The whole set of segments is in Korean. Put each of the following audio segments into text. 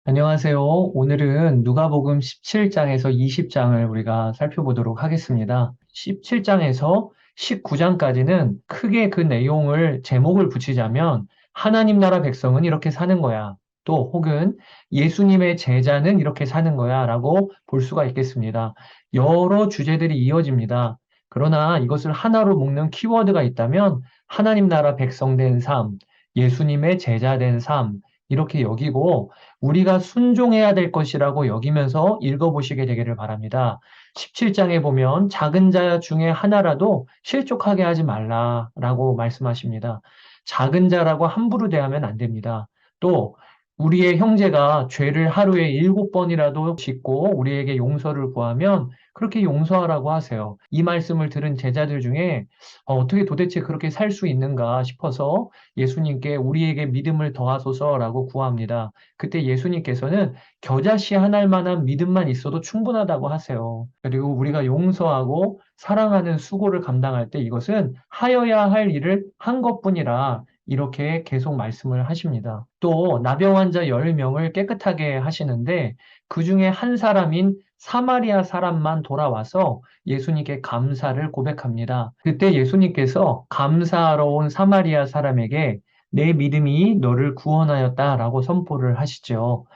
안녕하세요. 오늘은 누가복음 17장에서 20장을 우리가 살펴보도록 하겠습니다. 17장에서 19장까지는 크게 그 내용을 제목을 붙이자면 하나님 나라 백성은 이렇게 사는 거야. 또 혹은 예수님의 제자는 이렇게 사는 거야 라고 볼 수가 있겠습니다. 여러 주제들이 이어집니다. 그러나 이것을 하나로 묶는 키워드가 있다면 하나님 나라 백성 된 삶, 예수님의 제자 된 삶, 이렇게 여기고 우리가 순종해야 될 것이라고 여기면서 읽어보시게 되기를 바랍니다. 17장에 보면 작은 자 중에 하나라도 실족하게 하지 말라라고 말씀하십니다. 작은 자라고 함부로 대하면 안 됩니다. 또 우리의 형제가 죄를 하루에 7번이라도 짓고 우리에게 용서를 구하면 그렇게 용서하라고 하세요. 이 말씀을 들은 제자들 중에 어떻게 도대체 그렇게 살 수 있는가 싶어서 예수님께 우리에게 믿음을 더하소서라고 구합니다. 그때 예수님께서는 겨자씨 하나일 만한 믿음만 있어도 충분하다고 하세요. 그리고 우리가 용서하고 사랑하는 수고를 감당할 때 이것은 하여야 할 일을 한 것뿐이라 이렇게 계속 말씀을 하십니다. 또 나병 환자 10명을 깨끗하게 하시는데 그 중에 한 사람인 사마리아 사람만 돌아와서 예수님께 감사를 고백합니다. 그때 예수님께서 감사하러 온 사마리아 사람에게 내 믿음이 너를 구원하였다라고 선포를 하시죠.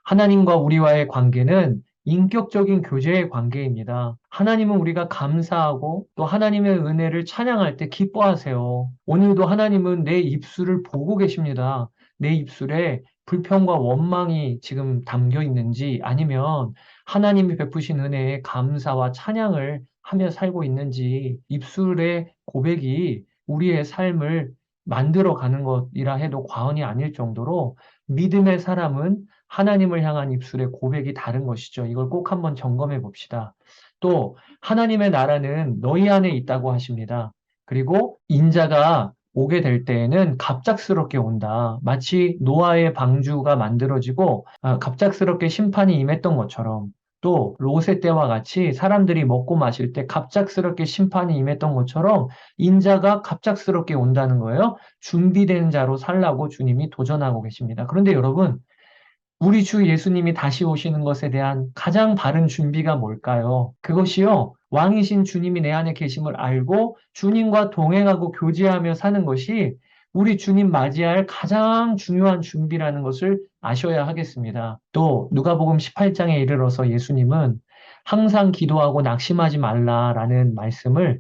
하나님과 우리와의 관계는 인격적인 교제의 관계입니다. 하나님은 우리가 감사하고 또 하나님의 은혜를 찬양할 때 기뻐하세요. 오늘도 하나님은 내 입술을 보고 계십니다. 내 입술에 불평과 원망이 지금 담겨 있는지 아니면 하나님이 베푸신 은혜에 감사와 찬양을 하며 살고 있는지 입술의 고백이 우리의 삶을 만들어가는 것이라 해도 과언이 아닐 정도로 믿음의 사람은 하나님을 향한 입술의 고백이 다른 것이죠. 이걸 꼭 한번 점검해 봅시다. 또 하나님의 나라는 너희 안에 있다고 하십니다. 그리고 인자가 오게 될 때에는 갑작스럽게 온다. 마치 노아의 방주가 만들어지고 갑작스럽게 심판이 임했던 것처럼 또 롯의 때와 같이 사람들이 먹고 마실 때 갑작스럽게 심판이 임했던 것처럼 인자가 갑작스럽게 온다는 거예요. 준비된 자로 살라고 주님이 도전하고 계십니다. 그런데 여러분, 우리 주 예수님이 다시 오시는 것에 대한 가장 바른 준비가 뭘까요? 그것이요, 왕이신 주님이 내 안에 계심을 알고 주님과 동행하고 교제하며 사는 것이 우리 주님 맞이할 가장 중요한 준비라는 것을 아셔야 하겠습니다. 또 누가복음 18장에 이르러서 예수님은 항상 기도하고 낙심하지 말라라는 말씀을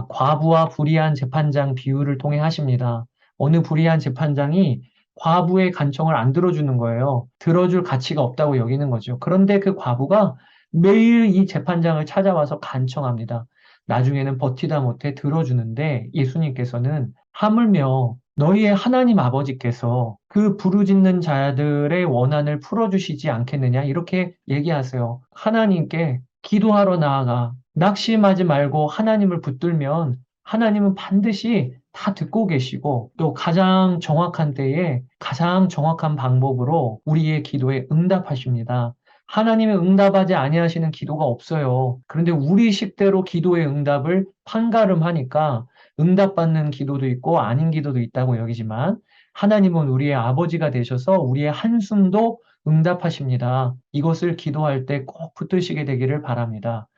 과부와 불의한 재판장 비유를 통해 하십니다. 어느 불의한 재판장이 과부의 간청을 안 들어주는 거예요. 들어줄 가치가 없다고 여기는 거죠. 그런데 그 과부가 매일 이 재판장을 찾아와서 간청합니다. 나중에는 버티다 못해 들어주는데 예수님께서는 하물며 너희의 하나님 아버지께서 그 부르짖는 자들의 원한을 풀어주시지 않겠느냐 이렇게 얘기하세요. 하나님께 기도하러 나아가 낙심하지 말고 하나님을 붙들면 하나님은 반드시 다 듣고 계시고 또 가장 정확한 때에 가장 정확한 방법으로 우리의 기도에 응답하십니다. 하나님의 응답하지 아니하시는 기도가 없어요. 그런데 우리 식대로 기도의 응답을 판가름하니까 응답받는 기도도 있고 아닌 기도도 있다고 여기지만 하나님은 우리의 아버지가 되셔서 우리의 한숨도 응답하십니다. 이것을 기도할 때 꼭 붙드시게 되기를 바랍니다.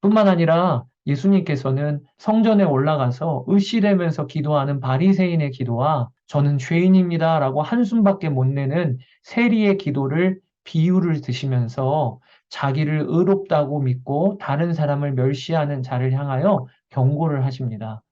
뿐만 아니라 예수님께서는 성전에 올라가서 을씨되면서 기도하는 바리새인의 기도와 저는 죄인입니다라고 한숨밖에 못 내는 세리의 기도를 비유를 드시면서 자기를 의롭다고 믿고 다른 사람을 멸시하는 자를 향하여 경고를 하십니다.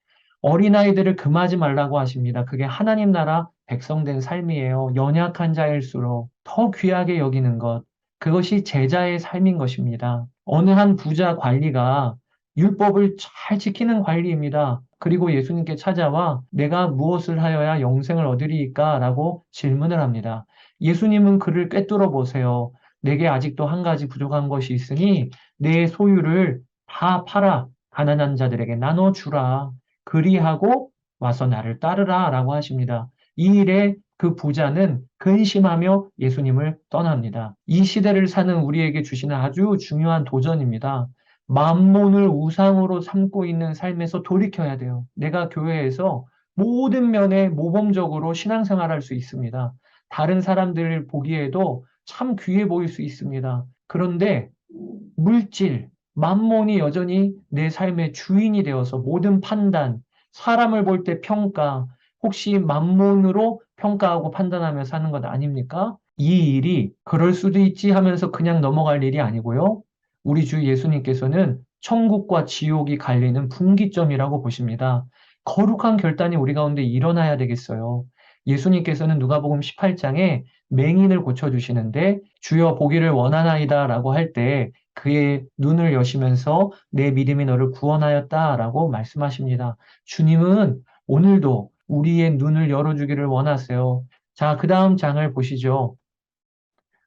어린아이들을 금하지 말라고 하십니다. 그게 하나님 나라 백성된 삶이에요. 연약한 자일수록 더 귀하게 여기는 것. 그것이 제자의 삶인 것입니다. 어느 한 부자 관리가 율법을 잘 지키는 관리입니다. 그리고 예수님께 찾아와 내가 무엇을 하여야 영생을 얻으리이까? 라고 질문을 합니다. 예수님은 그를 꿰뚫어 보세요. 내게 아직도 한 가지 부족한 것이 있으니 내 소유를 다 팔아 가난한 자들에게 나눠주라. 그리하고 와서 나를 따르라 라고 하십니다. 이 일에 그 부자는 근심하며 예수님을 떠납니다. 이 시대를 사는 우리에게 주시는 아주 중요한 도전입니다. 만몬을 우상으로 삼고 있는 삶에서 돌이켜야 돼요. 내가 교회에서 모든 면에 모범적으로 신앙생활할 수 있습니다. 다른 사람들 보기에도 참 귀해 보일 수 있습니다. 그런데 물질, 만몬이 여전히 내 삶의 주인이 되어서 모든 판단, 사람을 볼 때 평가, 혹시 만몬으로 평가하고 판단하며 사는 것 아닙니까? 이 일이 그럴 수도 있지 하면서 그냥 넘어갈 일이 아니고요. 우리 주 예수님께서는 천국과 지옥이 갈리는 분기점이라고 보십니다. 거룩한 결단이 우리 가운데 일어나야 되겠어요. 예수님께서는 누가복음 18장에 맹인을 고쳐주시는데 주여 보기를 원하나이다 라고 할 때 그의 눈을 여시면서 내 믿음이 너를 구원하였다 라고 말씀하십니다. 주님은 오늘도 우리의 눈을 열어주기를 원하세요. 자, 그 다음 장을 보시죠.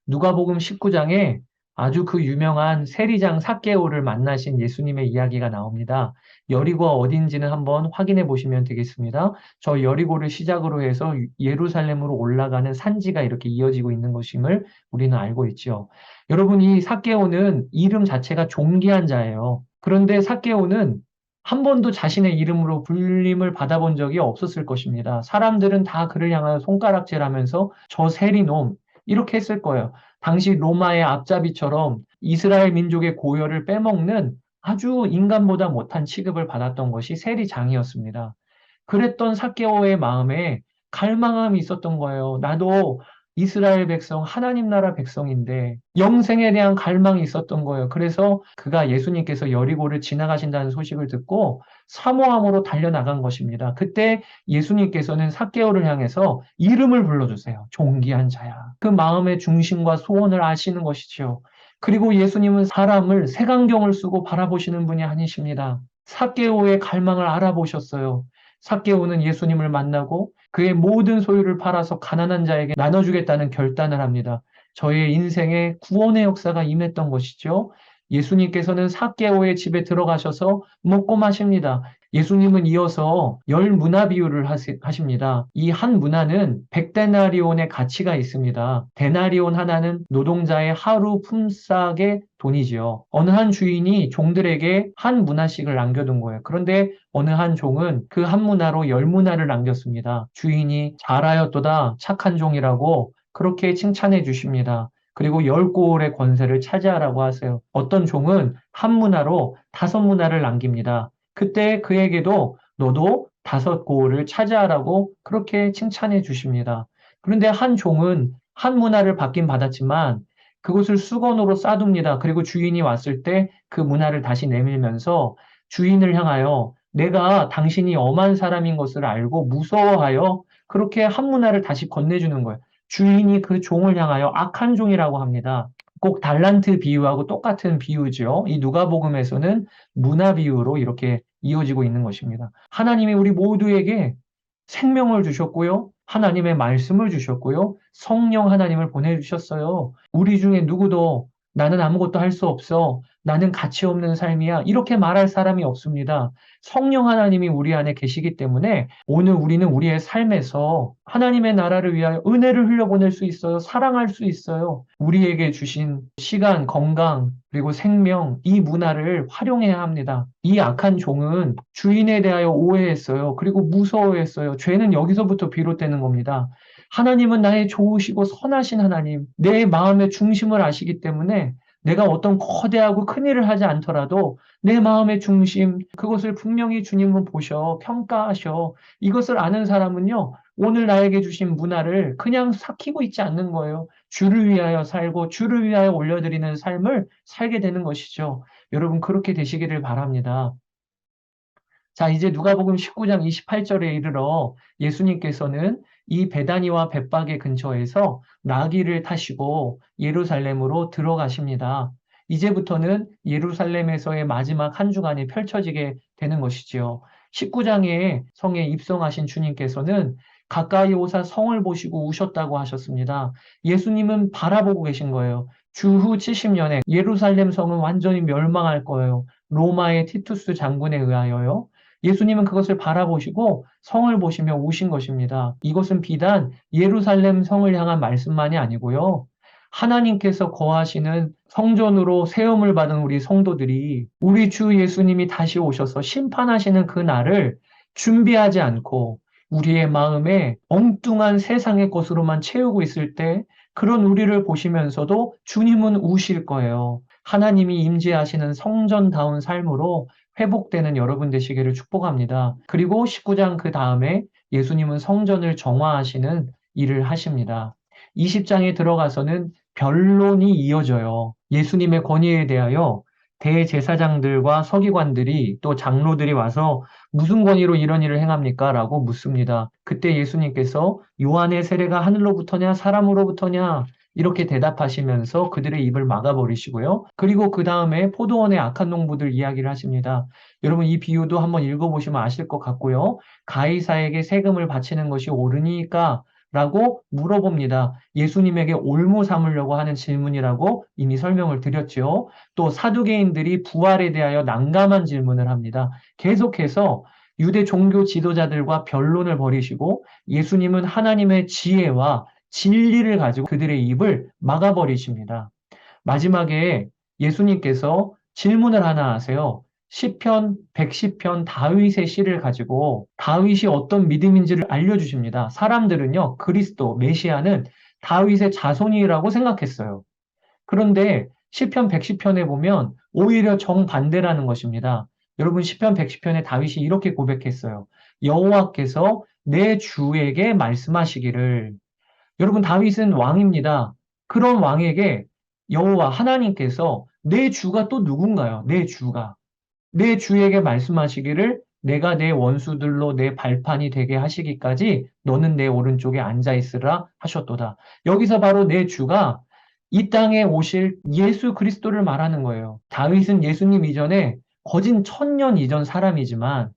누가복음 19장에 아주 그 유명한 세리장 삭개오를 만나신 예수님의 이야기가 나옵니다. 여리고가 어딘지는 한번 확인해 보시면 되겠습니다. 저 여리고를 시작으로 해서 예루살렘으로 올라가는 산지가 이렇게 이어지고 있는 것임을 우리는 알고 있죠. 여러분, 이 삭개오는 이름 자체가 존귀한 자예요. 그런데 삭개오는 한 번도 자신의 이름으로 불림을 받아본 적이 없었을 것입니다. 사람들은 다 그를 향하여 손가락질하면서 저 세리놈 이렇게 했을 거예요. 당시 로마의 앞잡이처럼 이스라엘 민족의 고열을 빼먹는 아주 인간보다 못한 취급을 받았던 것이 세리장이었습니다. 그랬던 삭개오의 마음에 갈망함이 있었던 거예요. 나도 이스라엘 백성, 하나님 나라 백성인데 영생에 대한 갈망이 있었던 거예요. 그래서 그가 예수님께서 여리고를 지나가신다는 소식을 듣고 사모함으로 달려나간 것입니다. 그때 예수님께서는 삭개오를 향해서 이름을 불러주세요. 존귀한 자야. 그 마음의 중심과 소원을 아시는 것이지요. 그리고 예수님은 사람을 색안경을 쓰고 바라보시는 분이 아니십니다. 삭개오의 갈망을 알아보셨어요. 삭개오는 예수님을 만나고 그의 모든 소유를 팔아서 가난한 자에게 나눠주겠다는 결단을 합니다. 저의 인생에 구원의 역사가 임했던 것이죠. 예수님께서는 삭개오의 집에 들어가셔서 먹고 마십니다. 예수님은 이어서 열 문화 비유를 하십니다. 이 한 문화는 100데나리온의 가치가 있습니다. 데나리온 하나는 노동자의 하루 품삯의 돈이지요. 어느 한 주인이 종들에게 한 문화씩을 남겨둔 거예요. 그런데 어느 한 종은 그 한 문화로 열 문화를 남겼습니다. 주인이 잘하였도다 착한 종이라고 그렇게 칭찬해 주십니다. 그리고 열 고을의 권세를 차지하라고 하세요. 어떤 종은 한 문화로 5문화를 남깁니다. 그때 그에게도 너도 5고을을 차지하라고 그렇게 칭찬해 주십니다. 그런데 한 종은 한 문화를 받긴 받았지만 그것을 수건으로 싸둡니다. 그리고 주인이 왔을 때 그 문화를 다시 내밀면서 주인을 향하여 내가 당신이 엄한 사람인 것을 알고 무서워하여 그렇게 한 문화를 다시 건네주는 거예요. 주인이 그 종을 향하여 악한 종이라고 합니다. 꼭 달란트 비유하고 똑같은 비유죠. 이 누가복음에서는 문화 비유로 이렇게 이어지고 있는 것입니다. 하나님이 우리 모두에게 생명을 주셨고요. 하나님의 말씀을 주셨고요. 성령 하나님을 보내주셨어요. 우리 중에 누구도 나는 아무것도 할 수 없어. 나는 가치 없는 삶이야. 이렇게 말할 사람이 없습니다. 성령 하나님이 우리 안에 계시기 때문에 오늘 우리는 우리의 삶에서 하나님의 나라를 위하여 은혜를 흘려보낼 수 있어요. 사랑할 수 있어요. 우리에게 주신 시간, 건강, 그리고 생명, 이 문화를 활용해야 합니다. 이 악한 종은 주인에 대하여 오해했어요. 그리고 무서워했어요. 죄는 여기서부터 비롯되는 겁니다. 하나님은 나의 좋으시고 선하신 하나님, 내 마음의 중심을 아시기 때문에 내가 어떤 거대하고 큰 일을 하지 않더라도 내 마음의 중심, 그것을 분명히 주님은 보셔, 평가하셔. 이것을 아는 사람은요, 오늘 나에게 주신 문화를 그냥 삭히고 있지 않는 거예요. 주를 위하여 살고 주를 위하여 올려드리는 삶을 살게 되는 것이죠. 여러분, 그렇게 되시기를 바랍니다. 자, 이제 누가복음 19장 28절에 이르러 예수님께서는 이 베다니와 벳박의 근처에서 나귀를 타시고 예루살렘으로 들어가십니다. 이제부터는 예루살렘에서의 마지막 한 주간이 펼쳐지게 되는 것이지요. 19장에 성에 입성하신 주님께서는 가까이 오사 성을 보시고 우셨다고 하셨습니다. 예수님은 바라보고 계신 거예요. 주후 70년에 예루살렘 성은 완전히 멸망할 거예요. 로마의 티투스 장군에 의하여요. 예수님은 그것을 바라보시고 성을 보시며 우신 것입니다. 이것은 비단 예루살렘 성을 향한 말씀만이 아니고요. 하나님께서 거하시는 성전으로 세움을 받은 우리 성도들이 우리 주 예수님이 다시 오셔서 심판하시는 그 날을 준비하지 않고 우리의 마음에 엉뚱한 세상의 것으로만 채우고 있을 때 그런 우리를 보시면서도 주님은 우실 거예요. 하나님이 임재하시는 성전다운 삶으로 회복되는 여러분 되시기를 축복합니다. 그리고 19장 그 다음에 예수님은 성전을 정화하시는 일을 하십니다. 20장에 들어가서는 변론이 이어져요. 예수님의 권위에 대하여 대제사장들과 서기관들이 또 장로들이 와서 무슨 권위로 이런 일을 행합니까? 라고 묻습니다. 그때 예수님께서 요한의 세례가 하늘로부터냐 사람으로부터냐 이렇게 대답하시면서 그들의 입을 막아버리시고요. 그리고 그 다음에 포도원의 악한 농부들 이야기를 하십니다. 여러분 이 비유도 한번 읽어보시면 아실 것 같고요. 가이사에게 세금을 바치는 것이 옳으니까? 라고 물어봅니다. 예수님에게 올무 삼으려고 하는 질문이라고 이미 설명을 드렸죠. 또 사두개인들이 부활에 대하여 난감한 질문을 합니다. 계속해서 유대 종교 지도자들과 변론을 벌이시고 예수님은 하나님의 지혜와 진리를 가지고 그들의 입을 막아버리십니다. 마지막에 예수님께서 질문을 하나 하세요. 시편 110편 다윗의 시를 가지고 다윗이 어떤 믿음인지를 알려주십니다. 사람들은요, 그리스도, 메시아는 다윗의 자손이라고 생각했어요. 그런데 시편 110편에 보면 오히려 정반대라는 것입니다. 여러분 시편 110편에 다윗이 이렇게 고백했어요. 여호와께서 내 주에게 말씀하시기를. 여러분 다윗은 왕입니다. 그런 왕에게 여호와 하나님께서 내 주가 또 누군가요? 내 주가. 내 주에게 말씀하시기를 내가 내 원수들로 내 발판이 되게 하시기까지 너는 내 오른쪽에 앉아 있으라 하셨도다. 여기서 바로 내 주가 이 땅에 오실 예수 그리스도를 말하는 거예요. 다윗은 예수님 이전에 거진 1000년 이전 사람이지만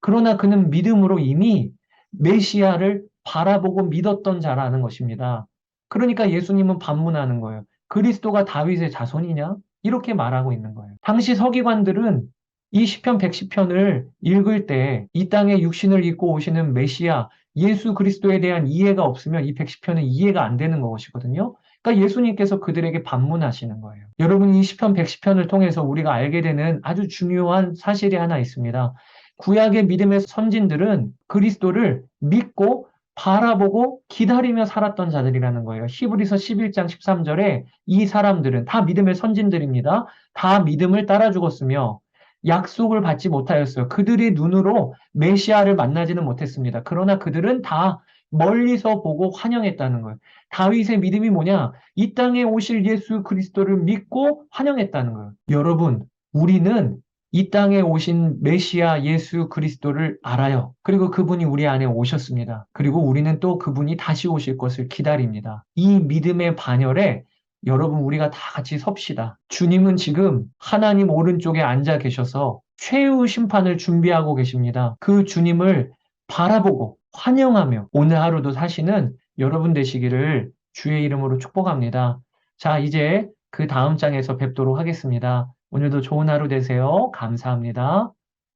그러나 그는 믿음으로 이미 메시아를 바라보고 믿었던 자라는 것입니다. 그러니까 예수님은 반문하는 거예요. 그리스도가 다윗의 자손이냐? 이렇게 말하고 있는 거예요. 당시 서기관들은 이 시편 110편을 읽을 때 이 땅에 육신을 입고 오시는 메시아 예수 그리스도에 대한 이해가 없으면 이 110편은 이해가 안 되는 것이거든요. 그러니까 예수님께서 그들에게 반문하시는 거예요. 여러분 이 시편 110편을 통해서 우리가 알게 되는 아주 중요한 사실이 하나 있습니다. 구약의 믿음의 선진들은 그리스도를 믿고 바라보고 기다리며 살았던 자들이라는 거예요. 히브리서 11장 13절에 이 사람들은 다 믿음의 선진들입니다. 다 믿음을 따라 죽었으며 약속을 받지 못하였어요. 그들의 눈으로 메시아를 만나지는 못했습니다. 그러나 그들은 다 멀리서 보고 환영했다는 거예요. 다윗의 믿음이 뭐냐? 이 땅에 오실 예수 그리스도를 믿고 환영했다는 거예요. 여러분, 우리는 이 땅에 오신 메시아 예수 그리스도를 알아요. 그리고 그분이 우리 안에 오셨습니다. 그리고 우리는 또 그분이 다시 오실 것을 기다립니다. 이 믿음의 반열에 여러분 우리가 다 같이 섭시다. 주님은 지금 하나님 오른쪽에 앉아 계셔서 최후 심판을 준비하고 계십니다. 그 주님을 바라보고 환영하며 오늘 하루도 사시는 여러분 되시기를 주의 이름으로 축복합니다. 자, 이제 그 다음 장에서 뵙도록 하겠습니다. 오늘도 좋은 하루 되세요. 감사합니다.